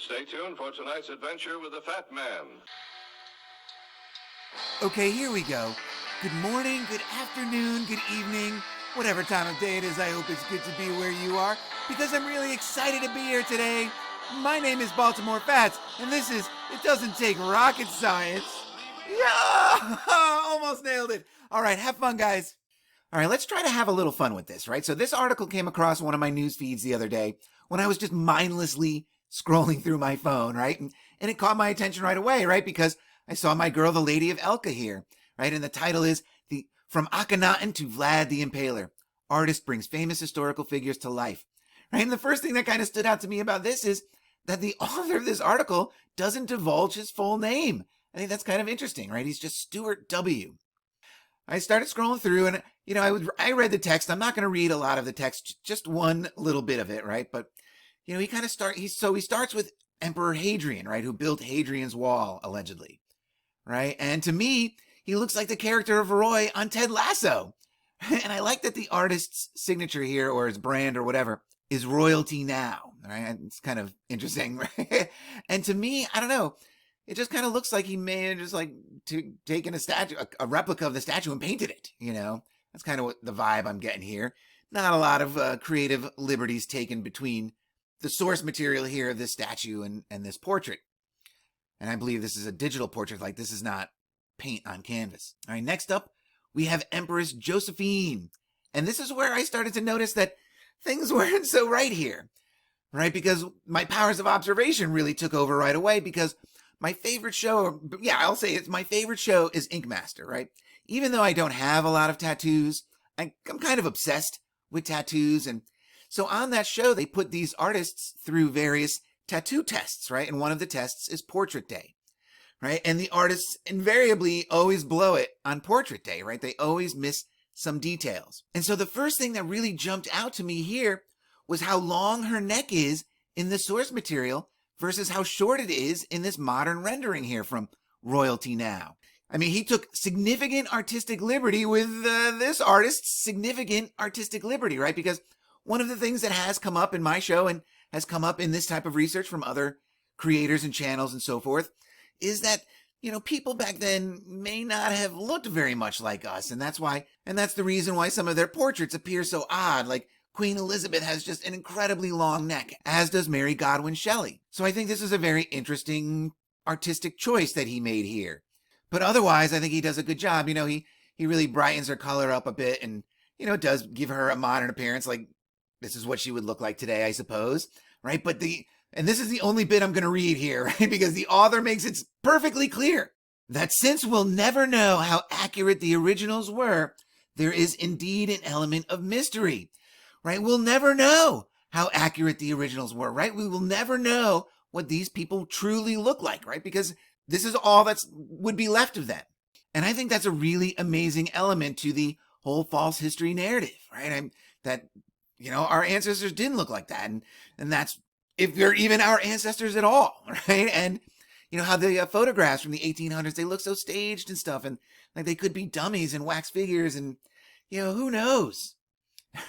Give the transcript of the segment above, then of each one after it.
Stay tuned for tonight's adventure with the Fat Man. Okay, here we go. Good morning, good afternoon, good evening, whatever time of day it is. I hope it's good to be where you are because I'm really excited to be here today. My name is Baltimore Fats, and this is It Doesn't Take Rocket Science. Yeah! Almost nailed it. All right, have fun, guys. All right, let's try to have a little fun with this, right? So this article came across one of my news feeds the other day when I was just mindlessly scrolling through my phone, right? And it caught my attention right away, right? Because I saw my girl, the Lady of Elka here, right? And the title is From Akhenaten to Vlad the Impaler. Artist brings famous historical figures to life, right? And the first thing that kind of stood out to me about this is that the author of this article doesn't divulge his full name. I think that's kind of interesting, right? He's just Stuart W. I started scrolling through and, I read the text. I'm not going to read a lot of the text, just one little bit of it, right? But, he kind of he starts with Emperor Hadrian, right? Who built Hadrian's Wall, allegedly, right? And to me, he looks like the character of Roy on Ted Lasso. And I like that the artist's signature here, or his brand or whatever, is royalty now, right? It's kind of interesting, right? And to me, I don't know, it just kind of looks like he may have just taken a statue, a replica of the statue and painted it, That's kind of what the vibe I'm getting here. Not a lot of creative liberties taken between the source material here of this statue and this portrait. And I believe this is a digital portrait, like this is not paint on canvas. All right, next up, we have Empress Josephine. And this is where I started to notice that things weren't so right here, right? Because my powers of observation really took over right away because my favorite show, I'll say it's my favorite show is Ink Master, right? Even though I don't have a lot of tattoos, I'm kind of obsessed with tattoos. And so on that show, they put these artists through various tattoo tests, right? And one of the tests is Portrait Day, right? And the artists invariably always blow it on Portrait Day, right? They always miss some details. And so the first thing that really jumped out to me here was how long her neck is in the source material versus how short it is in this modern rendering here from Royalty Now. I mean, he took significant artistic liberty with this artist's significant artistic liberty, right? Because one of the things that has come up in my show and has come up in this type of research from other creators and channels and so forth is that, people back then may not have looked very much like us. And that's the reason why some of their portraits appear so odd. Like Queen Elizabeth has just an incredibly long neck, as does Mary Godwin Shelley. So I think this is a very interesting artistic choice that he made here. But otherwise, I think he does a good job. He really brightens her color up a bit and, does give her a modern appearance. Like this is what she would look like today, I suppose. Right. And this is the only bit I'm going to read here, right? Because the author makes it perfectly clear that since we'll never know how accurate the originals were, there is indeed an element of mystery. Right? We'll never know how accurate the originals were, right? We will never know what these people truly look like, right? Because this is all that would be left of them. And I think that's a really amazing element to the whole false history narrative, right? Our ancestors didn't look like that. And that's if they're even our ancestors at all, right? And, how the photographs from the 1800s, they look so staged and stuff. And like they could be dummies and wax figures and, who knows,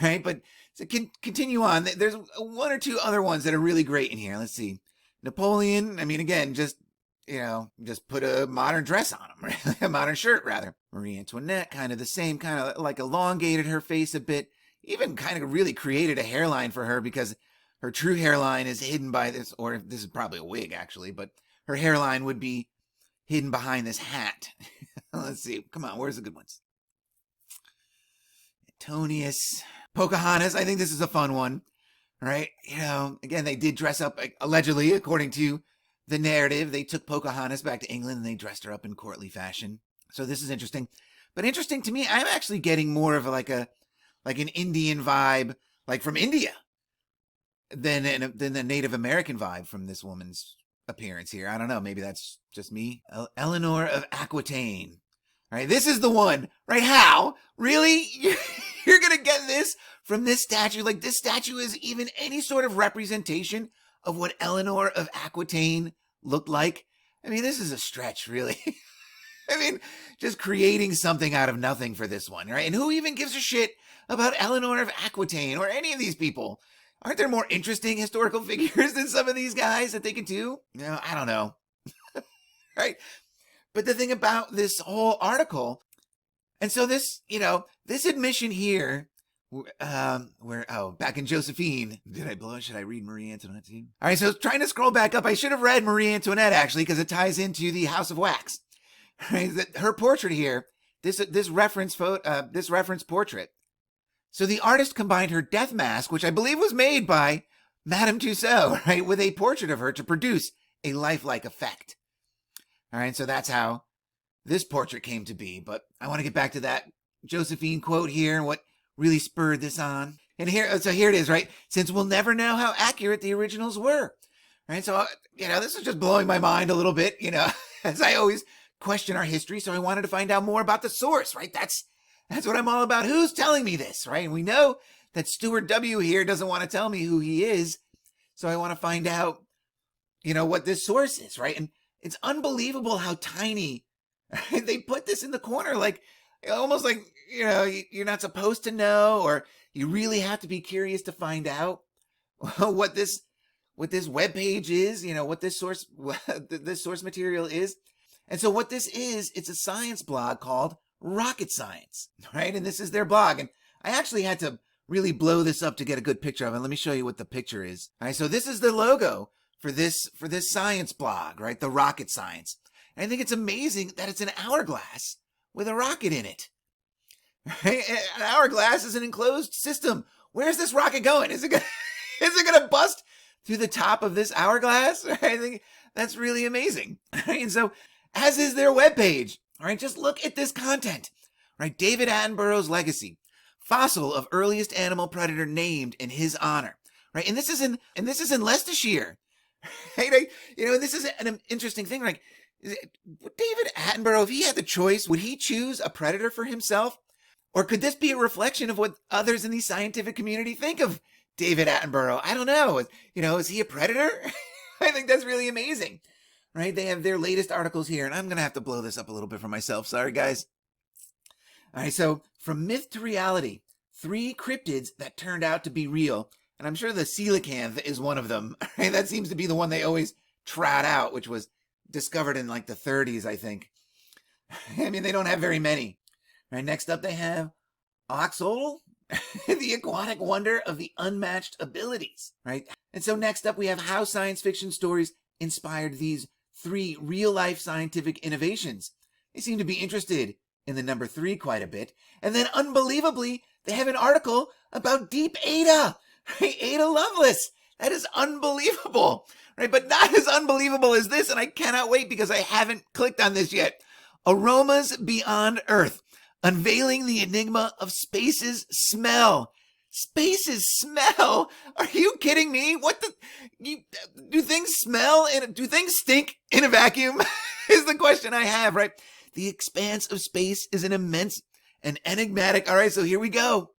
right? But so continue on. There's one or two other ones that are really great in here. Let's see. Napoleon, I mean, again, just put a modern dress on him, right? A modern shirt, rather. Marie Antoinette, kind of the same, kind of like elongated her face a bit, even kind of really created a hairline for her because her true hairline is hidden by this, or this is probably a wig, actually, but her hairline would be hidden behind this hat. Let's see. Come on, where's the good ones? Antonius. Pocahontas, I think this is a fun one, right? Again, they did dress up, allegedly, according to the narrative. They took Pocahontas back to England and they dressed her up in courtly fashion. So this is interesting. But interesting to me, I'm actually getting more of an Indian vibe, like from India, than the Native American vibe from this woman's appearance here. I don't know. Maybe that's just me. Eleanor of Aquitaine. All right, this is the one, right? How? Really? You're going to get this from this statue? Like this statue is even any sort of representation of what Eleanor of Aquitaine looked like? I mean, this is a stretch, really. I mean, just creating something out of nothing for this one, right? And who even gives a shit about Eleanor of Aquitaine or any of these people? Aren't there more interesting historical figures than some of these guys that they can do? No, I don't know. Right? But the thing about this whole article, and so this, this admission here, back in Josephine. Did I blow it? Should I read Marie Antoinette to you? All right, so trying to scroll back up, I should have read Marie Antoinette actually, because it ties into the House of Wax. Right? Her portrait here, this reference portrait. So the artist combined her death mask, which I believe was made by Madame Tussaud, right, with a portrait of her to produce a lifelike effect. All right, so that's how this portrait came to be. But I want to get back to that Josephine quote here and what really spurred this on. And here it is, right? Since we'll never know how accurate the originals were. Right, so, this is just blowing my mind a little bit, as I always question our history. So I wanted to find out more about the source, right? That's what I'm all about. Who's telling me this, right? And we know that Stuart W. here doesn't want to tell me who he is. So I want to find out, what this source is, right? And it's unbelievable how tiny they put this in the corner, like almost like, you're not supposed to know, or you really have to be curious to find out what this webpage is, what this source material is. And so what this is, it's a science blog called Rocket Science, right? And this is their blog. And I actually had to really blow this up to get a good picture of it. Let me show you what the picture is. All right, so this is the logo for this science blog, right? The Rocket Science. And I think it's amazing that it's an hourglass with a rocket in it. Right? An hourglass is an enclosed system. Where's this rocket going? Is it gonna bust through the top of this hourglass? I think that's really amazing. Right? And so, as is their webpage. All right, just look at this content. Right, David Attenborough's legacy, fossil of earliest animal predator named in his honor. Right, and this is in Leicestershire. Right, and this is an interesting thing. Like, David Attenborough, if he had the choice, would he choose a predator for himself? Or could this be a reflection of what others in the scientific community think of David Attenborough? I don't know. Is he a predator? I think that's really amazing. Right? They have their latest articles here, and I'm going to have to blow this up a little bit for myself. Sorry, guys. All right, so from myth to reality, 3 cryptids that turned out to be real. And I'm sure the coelacanth is one of them. Right? That seems to be the one they always trot out, which was discovered in like the 30s, I think. I mean, they don't have very many. Right, next up, they have Oxodal, the aquatic wonder of the unmatched abilities. Right? And so next up, we have how science fiction stories inspired these 3 real-life scientific innovations. They seem to be interested in the number 3 quite a bit. And then, unbelievably, they have an article about Deep Ada. Right? Ada Lovelace. That is unbelievable. Right? But not as unbelievable as this, and I cannot wait because I haven't clicked on this yet. Aromas Beyond Earth. Unveiling the enigma of space's smell. Space's smell? Are you kidding me? Do things smell and do things stink in a vacuum? Is the question I have, right? The expanse of space is an immense and enigmatic. All right, so here we go.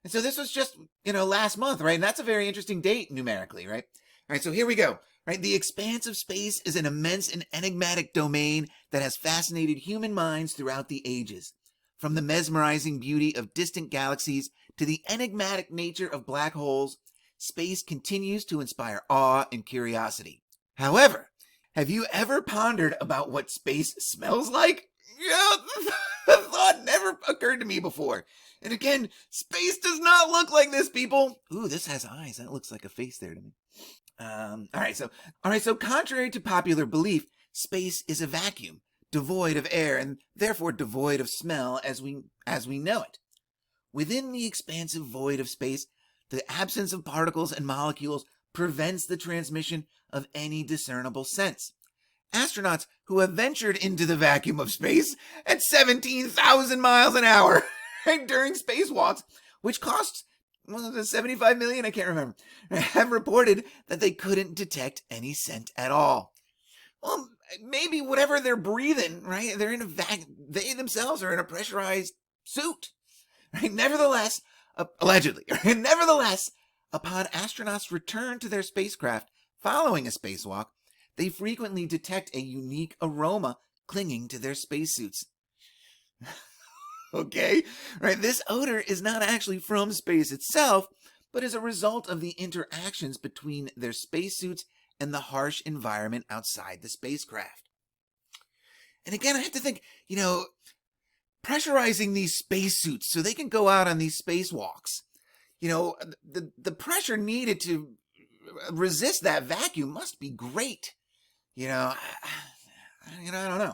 And so this was just, last month, right? And that's a very interesting date numerically, right? All right, so here we go. Right? The expanse of space is an immense and enigmatic domain that has fascinated human minds throughout the ages. From the mesmerizing beauty of distant galaxies to the enigmatic nature of black holes, space continues to inspire awe and curiosity. However, have you ever pondered about what space smells like? The thought never occurred to me before. And again, space does not look like this, people. Ooh, this has eyes. That looks like a face there to me. All right, so contrary to popular belief, space is a vacuum, devoid of air and therefore devoid of smell as we know it. Within the expansive void of space, the absence of particles and molecules prevents the transmission of any discernible sense. Astronauts who have ventured into the vacuum of space at 17,000 miles an hour during spacewalks, which costs $75 million, I can't remember, have reported that they couldn't detect any scent at all. Well, maybe whatever they're breathing, right? They're in they themselves are in a pressurized suit. Right? Nevertheless, allegedly, nevertheless, upon astronauts' return to their spacecraft following a spacewalk, they frequently detect a unique aroma clinging to their spacesuits. Okay, right? This odor is not actually from space itself, but as a result of the interactions between their spacesuits and the harsh environment outside the spacecraft. And again, I have to think, pressurizing these spacesuits so they can go out on these spacewalks. The pressure needed to resist that vacuum must be great. I don't know.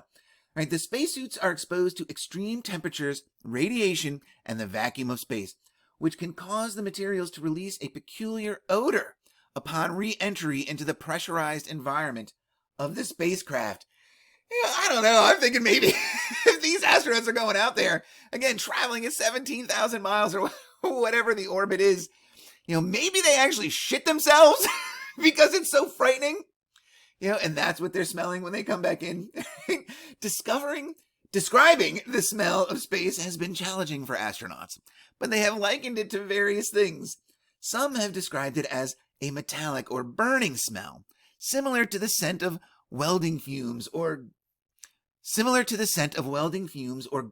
Right, the spacesuits are exposed to extreme temperatures, radiation, and the vacuum of space, which can cause the materials to release a peculiar odor upon re-entry into the pressurized environment of the spacecraft. I don't know. I'm thinking maybe if these astronauts are going out there, again, traveling at 17,000 miles or whatever the orbit is, maybe they actually shit themselves because it's so frightening. And that's what they're smelling when they come back in. Describing the smell of space has been challenging for astronauts, but they have likened it to various things. Some have described it as a metallic or burning smell, similar to the scent of welding fumes or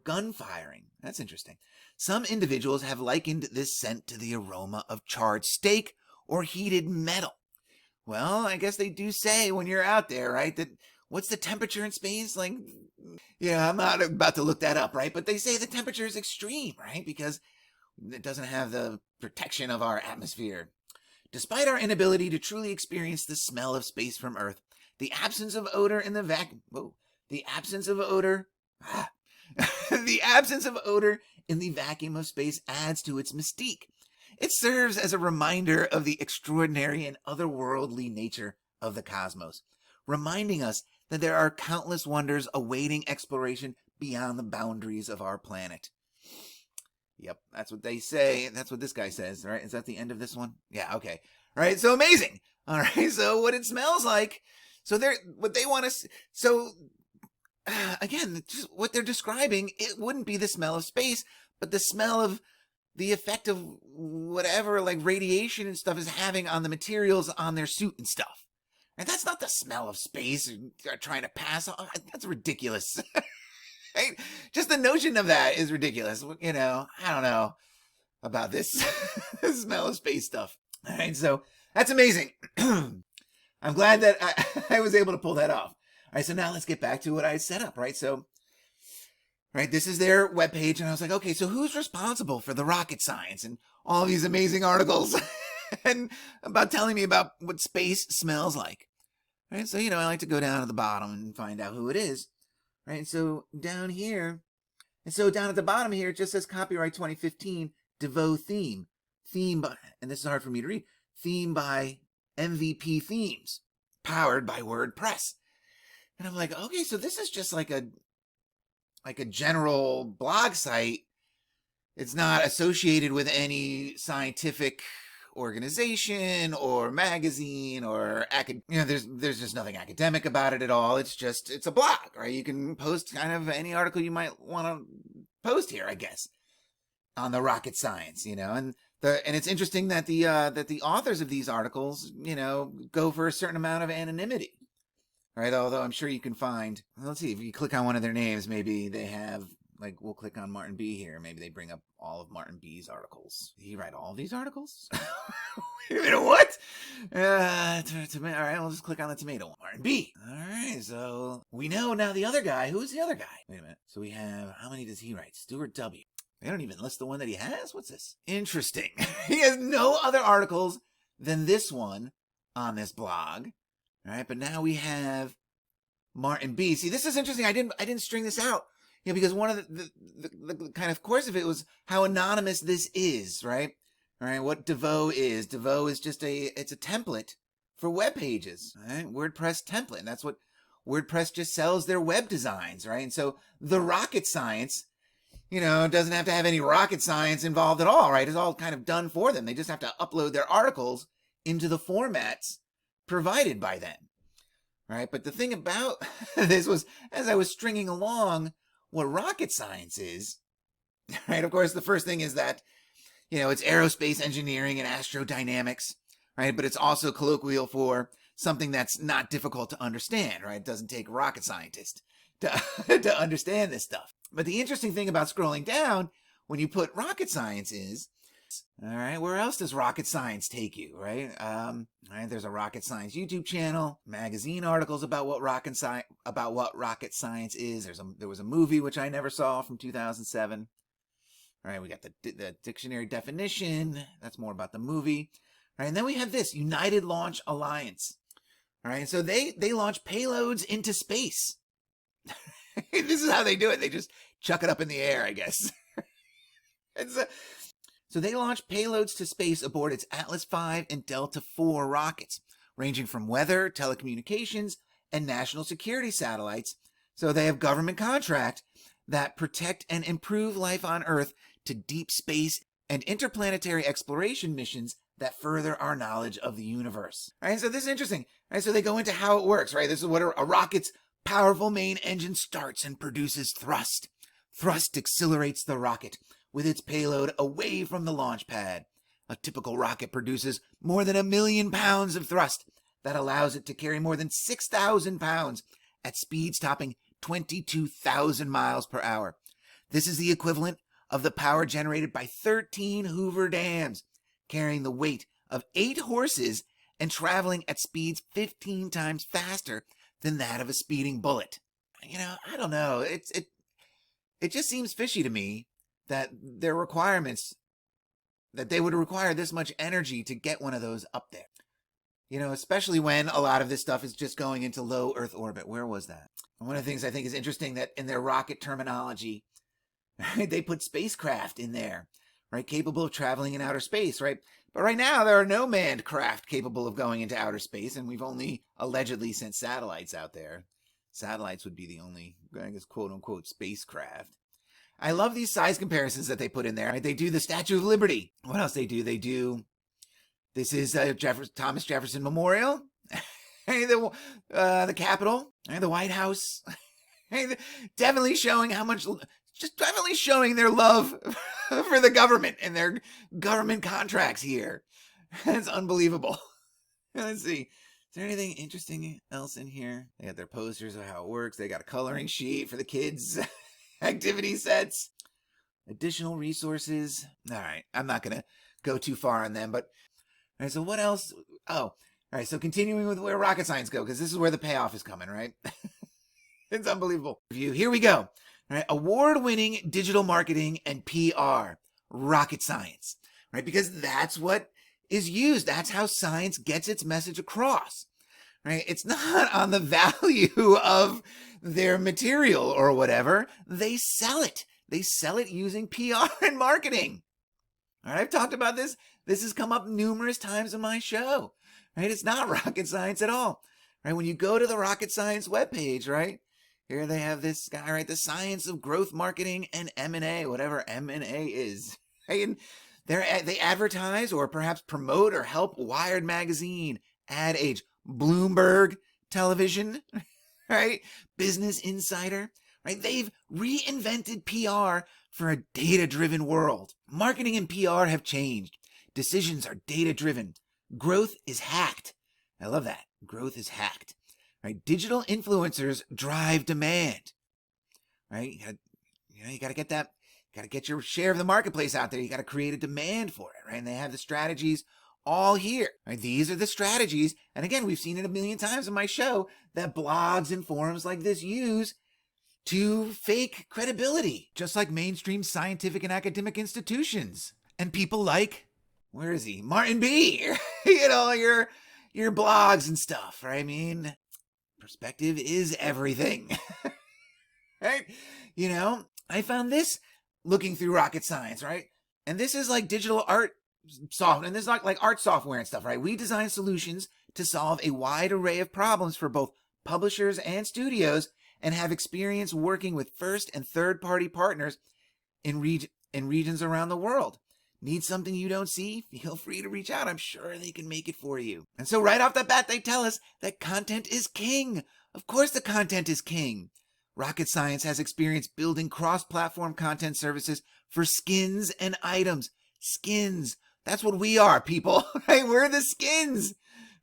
gun firing. That's interesting. Some individuals have likened this scent to the aroma of charred steak or heated metal. Well, I guess they do say when you're out there, right, that what's the temperature in space? I'm not about to look that up, right? But they say the temperature is extreme, right? Because it doesn't have the protection of our atmosphere. Despite our inability to truly experience the smell of space from Earth, the absence of odor in the vacuum of space adds to its mystique. It serves as a reminder of the extraordinary and otherworldly nature of the cosmos, reminding us that there are countless wonders awaiting exploration beyond the boundaries of our planet. Yep, that's what they say. That's what this guy says, right? Is that the end of this one? Yeah, okay. All right, so amazing. All right, so what it smells like. Again, just what they're describing, it wouldn't be the smell of space, but the smell of the effect of whatever, like radiation and stuff, is having on the materials on their suit and stuff. And that's not the smell of space they're trying to pass on. That's ridiculous. Right? Just the notion of that is ridiculous. I don't know about this smell of space stuff. All right, so that's amazing. I'm glad that I was able to pull that off. All right, so now let's get back to what I set up, right? So, right, this is their webpage, and I was like, okay, so who's responsible for the rocket science and all these amazing articles and about telling me about what space smells like? Right, so, I like to go down to the bottom and find out who it is. Right, so down here, and so down at the bottom here, it just says copyright 2015, DeVoe theme. Theme by, and this is hard for me to read, theme by MVP Themes, powered by WordPress. And I'm like, okay, so this is just like a general blog site. It's not associated with any scientific organization or magazine or there's just nothing academic about it at all. It's a blog, right? You can post kind of any article you might want to post here, I guess, on the rocket science, and it's interesting that the authors of these articles, go for a certain amount of anonymity. Right, although I'm sure you can find, let's see, if you click on one of their names, maybe they have, we'll click on Martin B here. Maybe they bring up all of Martin B's articles. Did he write all of these articles? Wait a minute, what? All right, we'll just click on the tomato one. Martin B. All right, so we know now the other guy. Who's the other guy? Wait a minute. So we have, how many does he write? Stuart W. They don't even list the one that he has? What's this? Interesting. He has no other articles than this one on this blog. All right, but now we have Martin B. See, this is interesting. I didn't string this out, because one of the kind of course of it was how anonymous this is, right? All right, what DeVoe is. DeVoe is just it's a template for web pages, right? WordPress template. And that's what WordPress just sells their web designs, right? And so the rocket science, doesn't have to have any rocket science involved at all, right? It's all kind of done for them. They just have to upload their articles into the formats provided by them, right? But the thing about this was, as I was stringing along what rocket science is, right? Of course, the first thing is that, it's aerospace engineering and astrodynamics, right? But it's also colloquial for something that's not difficult to understand, right? It doesn't take a rocket scientist to understand this stuff. But the interesting thing about scrolling down, when you put rocket science is, All right, where else does rocket science take you, right? All right, there's a rocket science YouTube channel, magazine articles about what rocket science is. There was a movie which I never saw from 2007. All right, we got the dictionary definition. That's more about the movie. All right, and then we have this United Launch Alliance. All right, so they launch payloads into space. This is how they do it. They just chuck it up in the air, I guess. So they launch payloads to space aboard its Atlas V and Delta IV rockets, ranging from weather, telecommunications, and national security satellites. So they have government contract that protect and improve life on Earth to deep space and interplanetary exploration missions that further our knowledge of the universe. All right, so this is interesting. All right, so they go into how it works, right? This is what a rocket's powerful main engine starts and produces thrust. Thrust accelerates the rocket with its payload away from the launch pad. A typical rocket produces more than 1 million pounds of thrust that allows it to carry more than 6,000 pounds at speeds topping 22,000 miles per hour. This is the equivalent of the power generated by 13 Hoover dams, carrying the weight of 8 horses and traveling at speeds 15 times faster than that of a speeding bullet. I don't know. It just seems fishy to me that their requirements, that they would require this much energy to get one of those up there. Especially when a lot of this stuff is just going into low Earth orbit. Where was that? One of the things I think is interesting that in their rocket terminology, right, they put spacecraft in there, right, capable of traveling in outer space, right? But right now, there are no manned craft capable of going into outer space, and we've only allegedly sent satellites out there. Satellites would be the only, I guess, quote-unquote, spacecraft. I love these size comparisons that they put in there. Right? They do the Statue of Liberty. What else they do? This is Thomas Jefferson Memorial. The Capitol. The White House. Definitely showing definitely showing their love for the government and their government contracts here. It's unbelievable. Let's see. Is there anything interesting else in here? They got their posters of how it works. They got a coloring sheet for the kids' activity sets. Additional resources. All right. I'm not going to go too far on them, but all right, so what else? Oh, all right. So continuing with where rocket science go, because this is where the payoff is coming, right? It's unbelievable. Here we go. All right. Award-winning digital marketing and PR. Rocket science. Right? Because that's what is used. That's how science gets its message across. Right? It's not on the value of their material or whatever. They sell it. They sell it using PR and marketing. All right, I've talked about this. This has come up numerous times in my show. Right? It's not rocket science at all. Right? When you go to the rocket science webpage, right? Here they have this guy, right? The science of growth marketing and M&A, whatever M&A is. Right? And they advertise or perhaps promote or help Wired Magazine, Ad Age, Bloomberg Television, right? Business Insider, right? They've reinvented PR for a data-driven world. Marketing and PR have changed. Decisions are data-driven. Growth is hacked. I love that. Growth is hacked. Right? Digital influencers drive demand. Right? You got to get that. Got to get your share of the marketplace out there. You got to create a demand for it, right? And they have the strategies all here. Right? These are the strategies. And again, we've seen it 1 million times in my show that blogs and forums like this use to fake credibility, just like mainstream scientific and academic institutions. And people like, where is he? Martin B. Your blogs and stuff, right? I mean, perspective is everything. Right? I found this looking through rocket science, right? And this is like digital art software, and this is like art software and stuff, right? We design solutions to solve a wide array of problems for both publishers and studios, and have experience working with first and third party partners in regions around the world. Need something you don't see? Feel free to reach out. I'm sure they can make it for you. And so right off the bat, they tell us that content is king. Of course the content is king. Rocket Science has experience building cross-platform content services for skins and items. Skins. That's what we are, people. Right? We're the skins.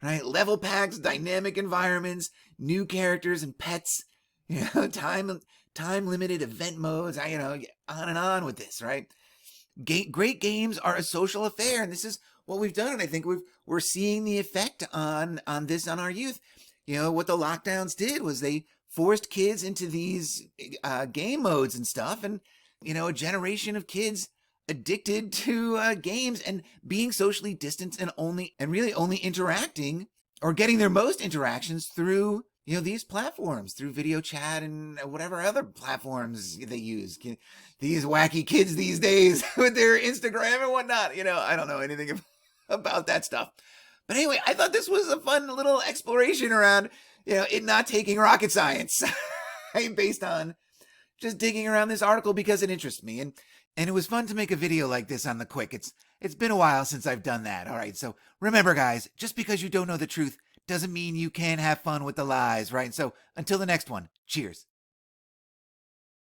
Right? Level packs, dynamic environments, new characters and pets. Time limited event modes. On and on with this, right? great games are a social affair, and this is what we've done. And I think we're seeing the effect on this on our youth. You know what the lockdowns did was they forced kids into these game modes and stuff, and a generation of kids addicted to games and being socially distanced and really only interacting or getting their most interactions through these platforms, through video chat and whatever other platforms they use. These wacky kids these days with their Instagram and whatnot. I don't know anything about that stuff. But anyway, I thought this was a fun little exploration around it not taking rocket science based on just digging around this article because it interests me. And it was fun to make a video like this on the quick. It's been a while since I've done that. All right, so remember, guys, just because you don't know the truth doesn't mean you can't have fun with the lies, right? So until the next one, cheers.